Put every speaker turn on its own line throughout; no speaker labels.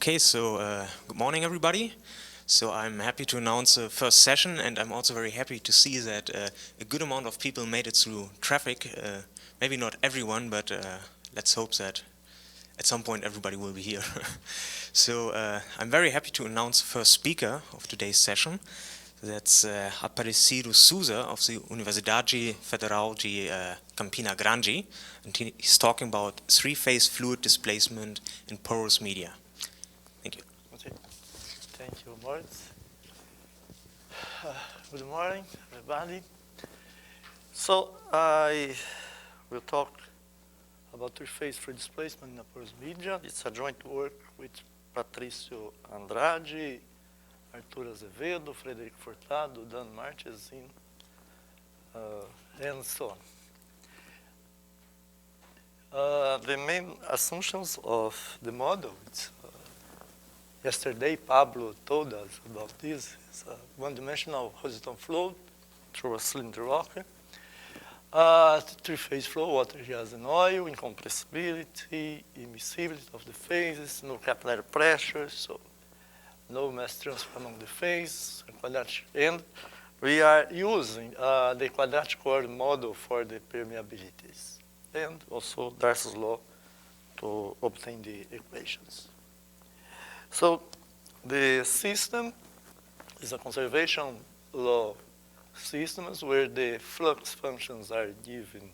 Okay, so good morning, everybody. So I'm happy to announce the first session, and I'm also very happy to see that a good amount of people made it through traffic. Maybe not everyone, but let's hope that at some point everybody will be here. So I'm very happy to announce the first speaker of today's session. That's Aparecido Souza of the Universidade Federal de Campina Grande, and he's talking about three-phase fluid displacement in porous media. Thank you.
Okay. Thank you, Murad. Good morning, everybody. So I will talk about three-phase fluid displacement in a porous media. It's a joint work with Patricio Andrade, Arthur Azevedo, Frederico Furtado, Dan Marchesin, and so on. The main assumptions of the model, yesterday Pablo told us about this. It's a one-dimensional horizontal flow through a cylinder rocker. Three-phase flow, water, gas, and oil, incompressibility, immiscibility of the phases, no capillary pressure, so no mass transfer among the phases, and we are using the quadratic coordinate model for the permeabilities, and also Darcy's law to obtain the equations. So the system is a conservation law systems where the flux functions are given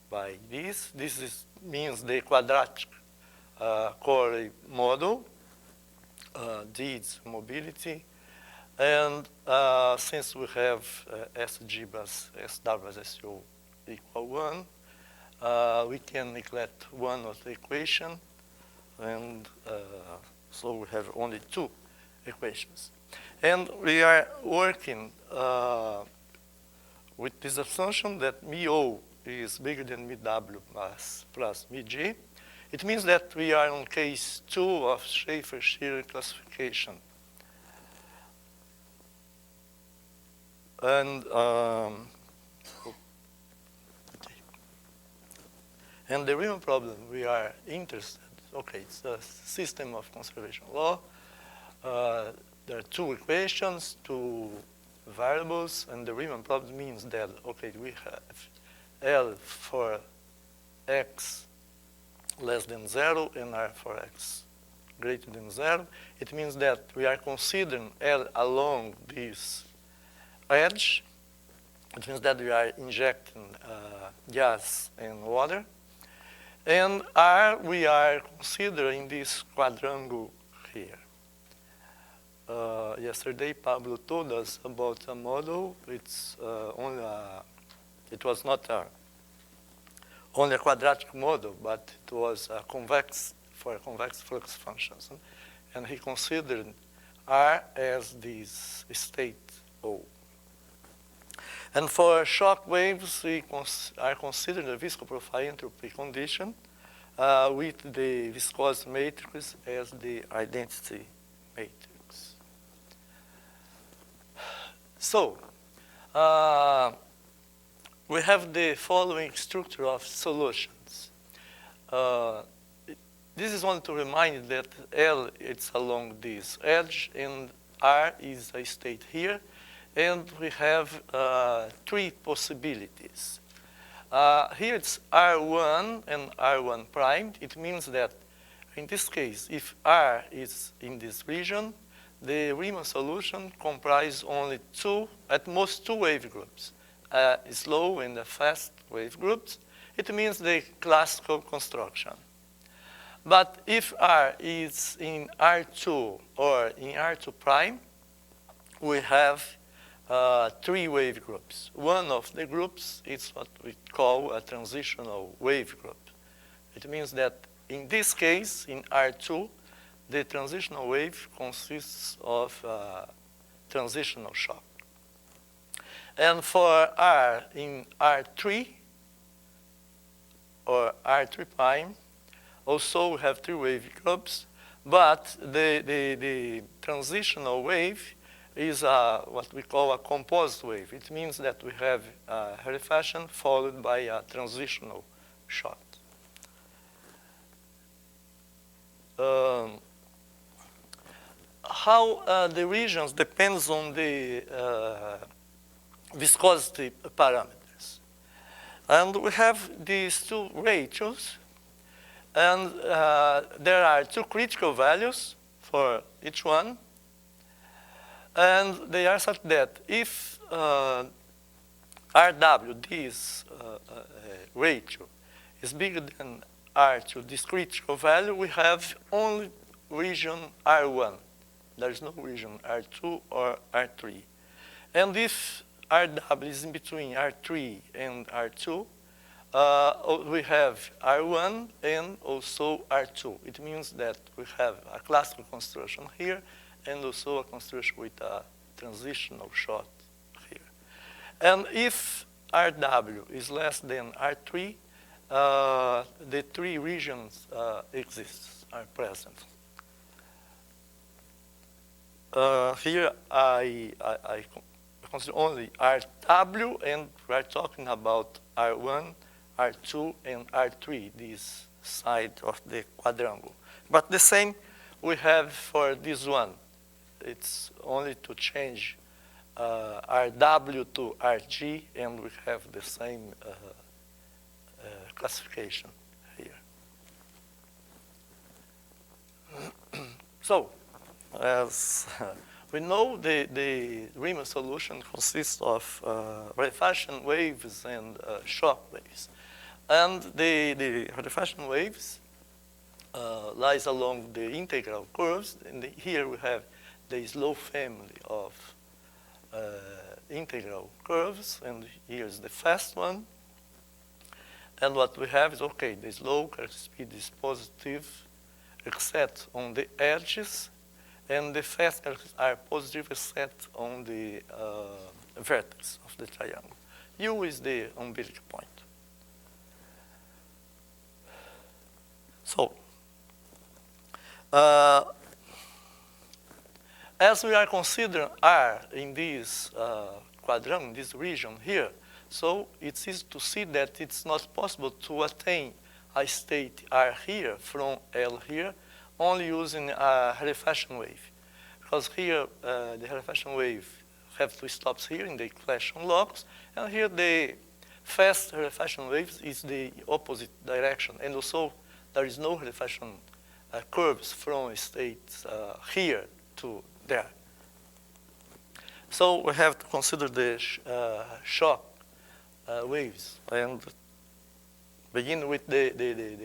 by this. This means the quadratic coordinate model, deeds mobility, and since we have SG plus SW as SO equal 1, we can neglect one of the equation, and so we have only two equations. And we are working with this assumption that μO is bigger than μW plus μG. It means that we are on case 2 of Schaefer-Shearer classification. And the Riemann problem we are interested, okay, it's a system of conservation law. There are two equations, two variables, and the Riemann problem means that, okay, we have L for x less than 0 and R for x greater than 0. It means that we are considering L along this edge. It means that we are injecting gas and water. And R, we are considering this quadrangle here. Yesterday, Pablo told us about a model. It's it was not only a quadratic model, but it was a convex flux functions. And he considered R as this state O. And for shock waves, we are considering the visco profile entropy condition with the viscosity matrix as the identity matrix. So, we have the following structure of solutions. This is one to remind you that L is along this edge, and R is a state here. And we have three possibilities. Here it's R1 and R1 prime. It means that in this case, if R is in this region, the Riemann solution comprises only at most two wave groups, slow and fast wave groups. It means the classical construction. But if R is in R2 or in R2 prime, we have three wave groups. One of the groups is what we call a transitional wave group. It means that in this case, in R2, the transitional wave consists of transitional shock. And for R in R3 or R3 prime, also we have three wave groups, but the transitional wave is what we call a composite wave. It means that we have a rarefaction followed by a transitional shock. how the regions depends on the viscosity parameters. And we have these two ratios, and there are two critical values for each one. And they are such that if RW, this ratio, is bigger than R2, this critical value, we have only region R1. There is no region R2 or R3. And if RW is in between R3 and R2, we have R1 and also R2. It means that we have a classical construction here and also a construction with a transitional shot here. And if RW is less than R3, the three regions are present. Here I consider only RW, and we're talking about R1, R2, and R3, this side of the quadrangle. But the same we have for this one. It's only to change RW to RG, and we have the same classification here. So, as we know, the Riemann solution consists of rarefashion waves and shock waves. And the rarefashion waves lies along the integral curves. And here we have the slow family of integral curves, and here's the fast one. And what we have is, okay, the slow characteristic speed is positive, except on the edges, and the fast characteristics are positive except on the vertex of the triangle. U is the umbilical point. So, as we are considering R in this quadrant, this region here, so it's easy to see that it's not possible to attain a state R here from L here only using a rarefashion wave. Because here, the rarefashion wave have two stops here in the inflection locus, and here the fast rarefashion waves is the opposite direction. And also, there is no rarefashion curves from states here to there. So we have to consider the shock waves and begin with the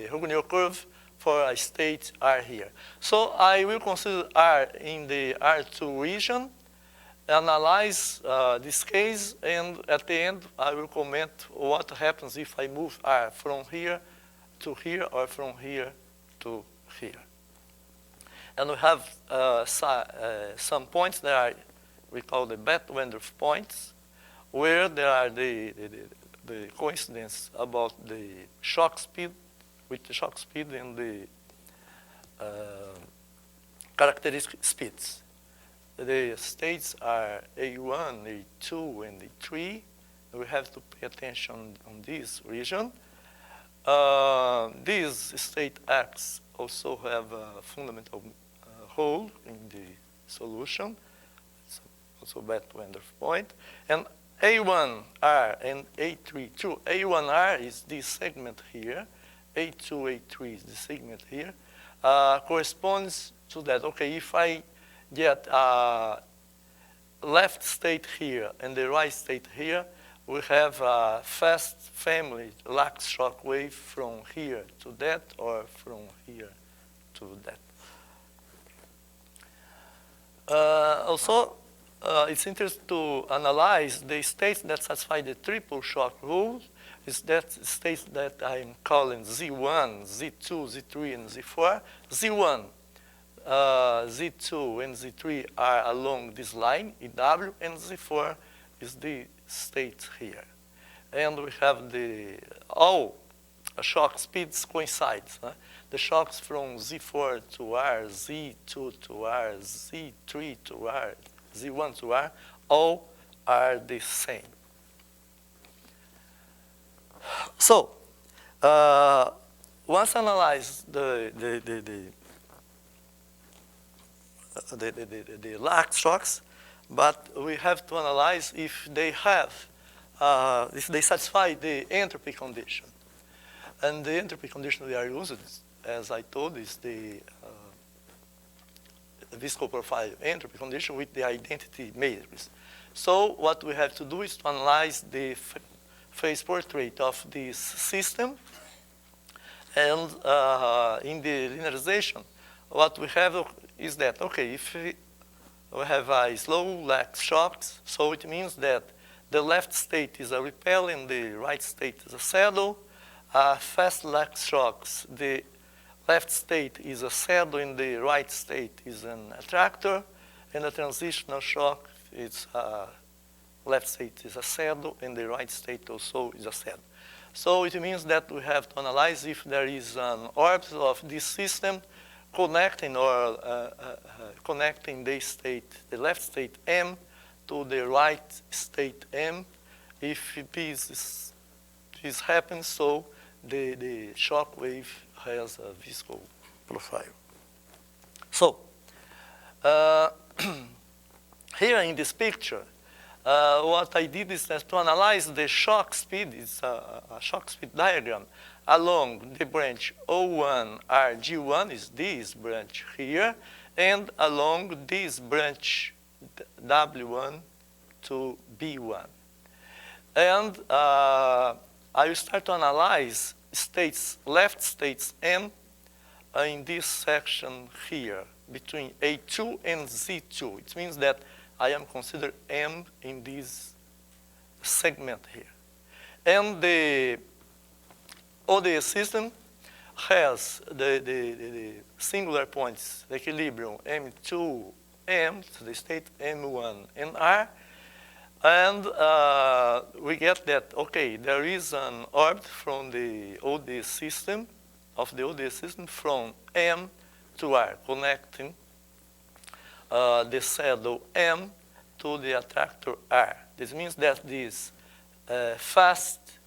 Hugoniot curve for a state R here. So I will consider R in the R2 region, analyze this case, and at the end I will comment what happens if I move R from here to here or from here to here. And we have some points that we call the Bethe-Wendorf points, where there are the coincidence about the shock speed, with the shock speed and the characteristic speeds. The states are A1, A2, and A3. We have to pay attention on this region. These state X also have a fundamental hole in the solution. It's also Bethe-Wendorf point. And A1R and A3, A1R is this segment here. A2, A3 is the segment here. Corresponds to that. Okay, if I get a left state here and the right state here, we have a fast family lax shock wave from here to that or from here to that. Also, it's interesting to analyze the states that satisfy the triple shock rule. Is that states that I'm calling Z1, Z2, Z3, and Z4. Z1, Z2, and Z3 are along this line, EW, and Z4 is the state here. And we have all shock speeds coincides. The shocks from Z4 to R, Z2 to R, Z3 to R, Z1 to R, all are the same. So, once analyzed the lax shocks, but we have to analyze if they have, if they satisfy the entropy condition. And the entropy condition we are using, as I told, is the visco profile entropy condition with the identity matrix. So what we have to do is to analyze the phase portrait of this system. And in the linearization, what we have is that, okay, if we have a slow lax shocks, so it means that the left state is a repel and the right state is a saddle. Fast lax shocks, the left state is a saddle and the right state is an attractor. And the transitional shock, it's left state is a saddle and the right state also is a saddle. So it means that we have to analyze if there is an orbit of this system connecting or connecting the state, the left state M to the right state M. If this happens, so the shock wave has a visco profile. So here in this picture, what I did is that to analyze the shock speed, it's a shock speed diagram along the branch O1RG1 is this branch here, and along this branch W1 to B1. And I will start to analyze states, left states M in this section here between A2 and Z2. It means that I am considered M in this segment here. And the ODE system has the singular points, the equilibrium M2, M, so the state M1 and R. And we get that, okay, there is an orbit from the ODE system, from M to R, connecting the saddle M to the attractor R. This means that this fast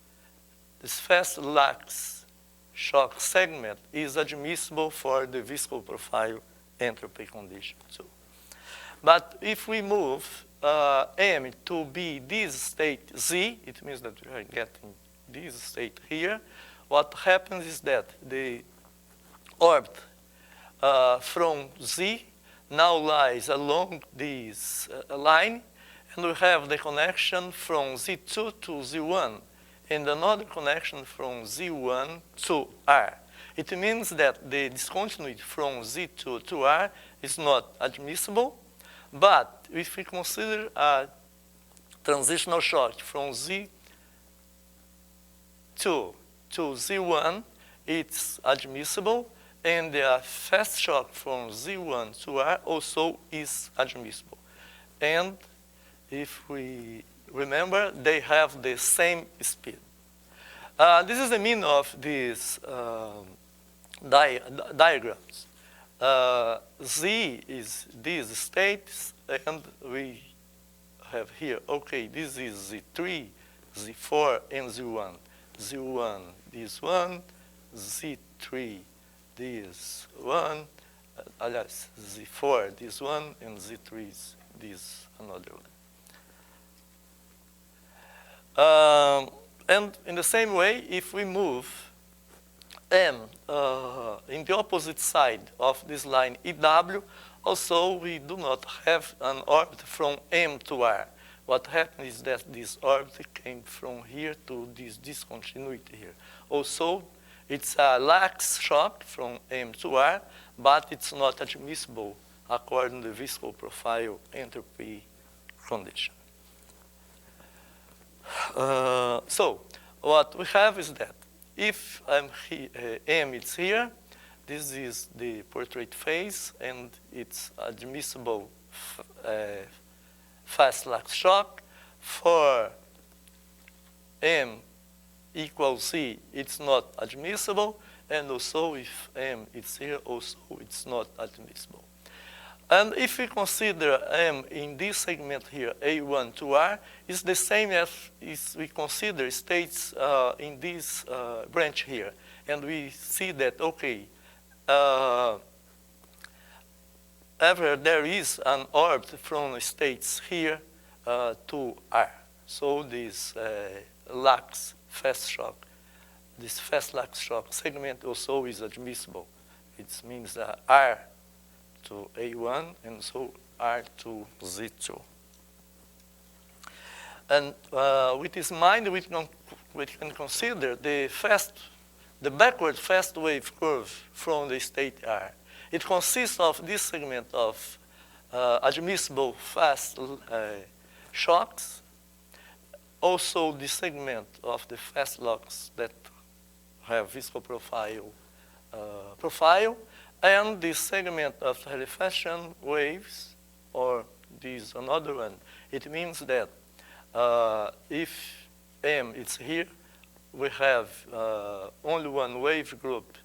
lax shock segment is admissible for the visco profile entropy condition too. But if we move M to be this state Z, it means that we are getting this state here. What happens is that the orbit from Z now lies along this line, and we have the connection from Z2 to Z1, and another connection from Z1 to R. It means that the discontinuity from Z2 to R is not admissible, but if we consider a transitional shock from Z2 to Z1, it's admissible, and the fast shock from Z1 to R also is admissible. And if we remember, they have the same speed. This is the meaning of these diagrams. Z is these states, and we have here, okay, this is Z3, Z4, and Z1. Z1, this one, Z3, this one, aliás, Z4, this one, and Z3 is this another one. And in the same way, if we move M in the opposite side of this line EW, also we do not have an orbit from M to R. What happened is that this orbit came from here to this discontinuity here. Also, it's a lax shock from M to R, but it's not admissible according to the visco profile entropy condition. So what we have is that if M is here, this is the portrait phase, and it's admissible fast lax shock. For M equals Z, it's not admissible, and also if M is here, also it's not admissible. And if we consider M in this segment here, A1 to R, it's the same as if we consider states in this branch here. And we see that, okay, ever there is an orbit from states here to R. So this lax fast shock, this fast lax shock segment also is admissible. It means R to A1 and so R to Z2. And with this in mind, we can consider the backward fast wave curve from the state R. It consists of this segment of admissible fast shocks, also the segment of the fast locks that have visco profile, and the segment of rarefaction waves, or this another one. It means that if M is here, we have only one wave group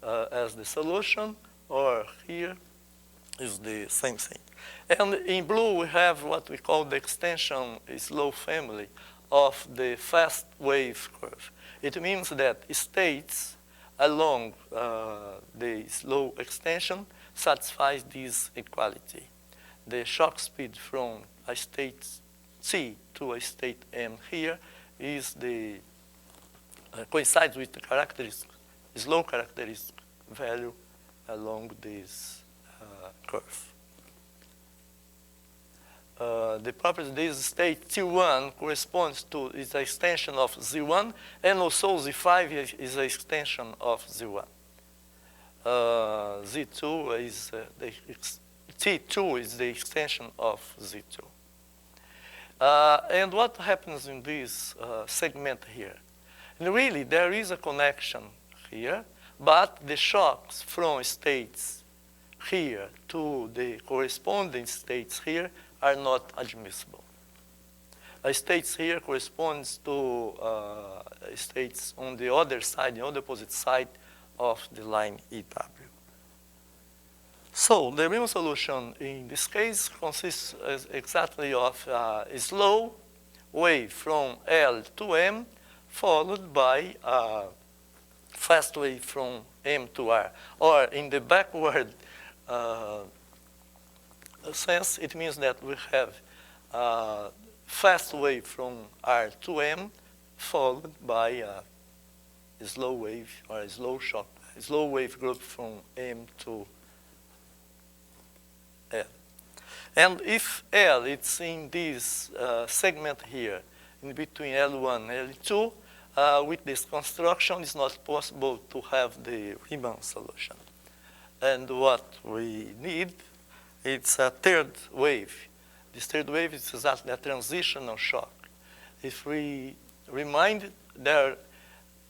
as the solution, or here is the same thing. And in blue, we have what we call the extension slow family of the fast wave curve. It means that states along the slow extension satisfies this equality. The shock speed from a state C to a state M here is the coincides with the characteristic, slow characteristic value along this curve. The property this state T1 corresponds to is the extension of Z1, and also Z5 is the extension of Z1. Z2 is T2 is the extension of Z2. And what happens in this segment here? And really, there is a connection here, but the shocks from states here to the corresponding states here are not admissible. States here corresponds to states on the other side, the opposite side of the line EW. So the Riemann solution in this case consists exactly of a slow wave from L to M, followed by a fast wave from M to R. Or in the backward sense, it means that we have a fast wave from R to M, followed by a slow wave or a slow shock, a slow wave group from M to L. And if L is in this segment here, in between L1 and L2, with this construction, it's not possible to have the Riemann solution. And what we need, it's a third wave. This third wave is exactly a transitional shock. If we remind there,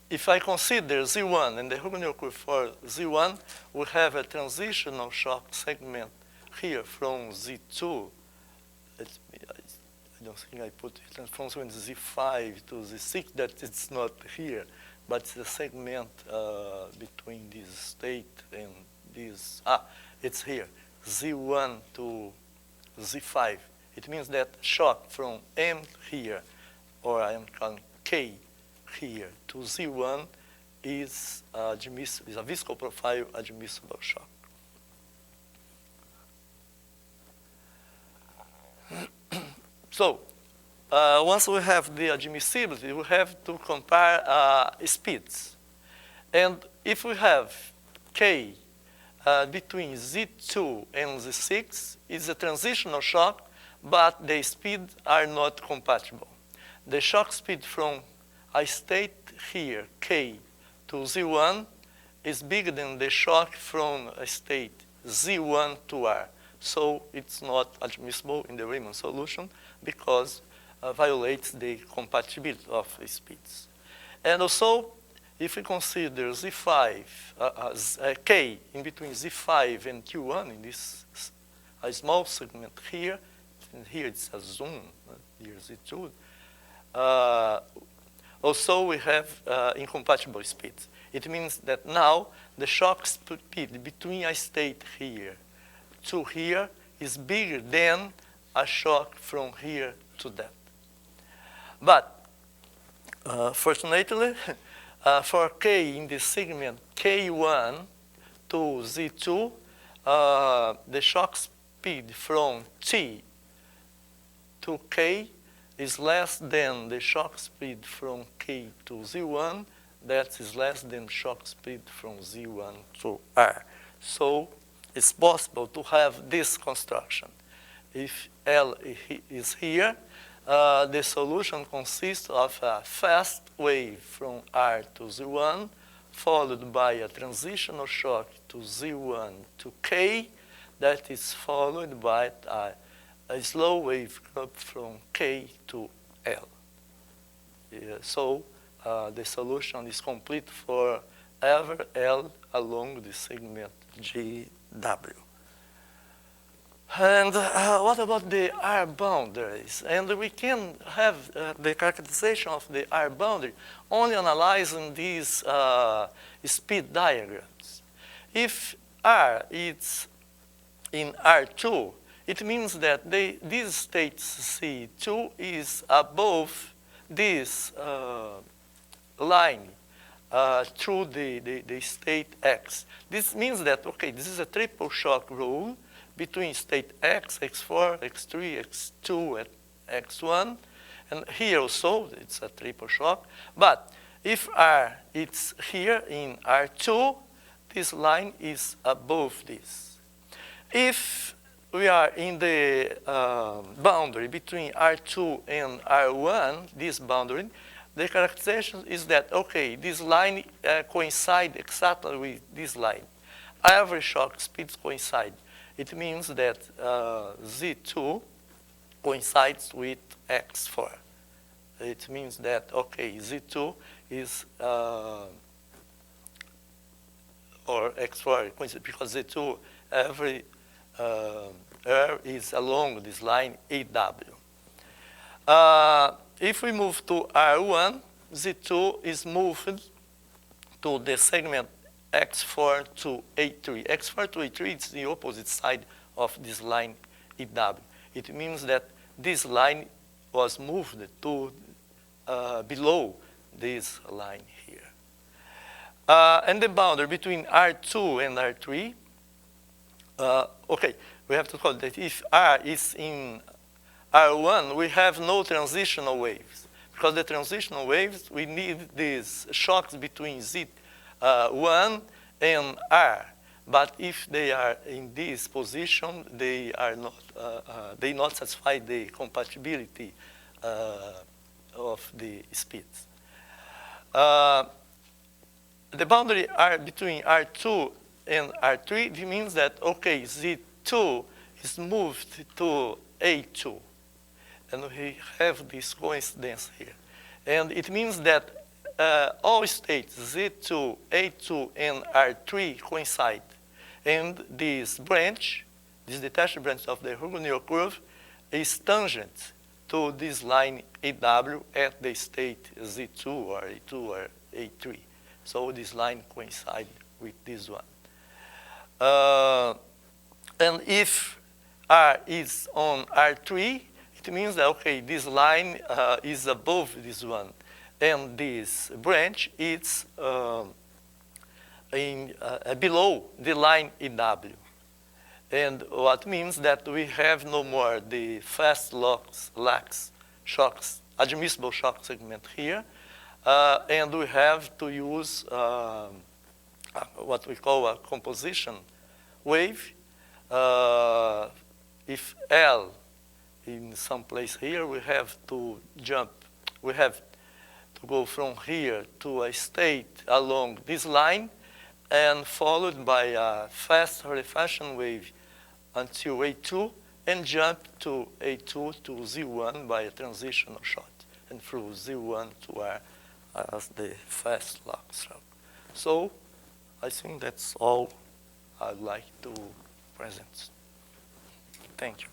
if I consider Z1 and the Riemann curve for Z1, we have a transitional shock segment here from Z2. I don't think I put it from Z5 to Z6, that it's not here, but it's a segment between this state and this, it's here, Z1 to Z5. It means that shock from M here, or I am calling K here, to Z1 is a visco profile admissible shock. So, once we have the admissibility, we have to compare speeds. And if we have K between Z2 and Z6, it's a transitional shock, but the speeds are not compatible. The shock speed from a state here, K, to Z1, is bigger than the shock from a state Z1 to R. So it's not admissible in the Riemann solution because violates the compatibility of speeds. And also, if we consider Z5, K in between Z5 and Q1 in this a small segment here, and here it's a zoom, here Z2. Also, we have incompatible speeds. It means that now the shock speed between a state here to here is bigger than a shock from here to that. But fortunately, for K in this segment K1 to Z2, the shock speed from T to K is less than the shock speed from K to Z1, that is less than shock speed from Z1 to R. So it's possible to have this construction. If L is here, the solution consists of a fast wave from R to Z1, followed by a transitional shock to Z1 to K, that is followed by a slow wave up from K to L. So the solution is complete for ever L along the segment GW. And what about the R boundaries? And we can have the characterization of the R boundary only analyzing these speed diagrams. If R is in R2, it means that this state C2 is above this line through the state X. This means that, okay, this is a triple shock rule between state X, X4, X3, X2, and X1. And here also, it's a triple shock. But if R is here in R2, this line is above this. If we are in the boundary between R2 and R1, this boundary, the characterization is that, okay, this line coincides exactly with this line. Every shock speeds coincide. It means that Z2 coincides with X4. It means that, okay, Z2 is, or X4 coincides because Z2, every R is along this line AW. If we move to R1, Z2 is moved to the segment X4 to A3. X4 to A3 is the opposite side of this line EW. It means that this line was moved to below this line here. And the boundary between R2 and R3, okay, we have to call that if R is in R1, we have no transitional waves. Because the transitional waves, we need these shocks between Z1 and R. But if they are in this position, they are not, they not satisfy the compatibility of the speeds. The boundary between R2 and R3 means that, okay, Z2 is moved to A2. And we have this coincidence here. And it means that all states Z2, A2, and R3 coincide. And this branch, this detached branch of the Hugoniot curve, is tangent to this line AW at the state Z2 or A2 or A3. So this line coincides with this one. And if R is on R3, it means that, okay, this line is above this one. And this branch is below the line EW. And what means that we have no more the fast lax shocks, admissible shock segment here. And we have to use what we call a composition wave. If L in some place here, we have to jump. We have to go from here to a state along this line and followed by a fast rarefaction wave until A2 and jump to A2 to Z1 by a transitional shot and through Z1 to R as the fast lax shock. So I think that's all I'd like to present. Thank you.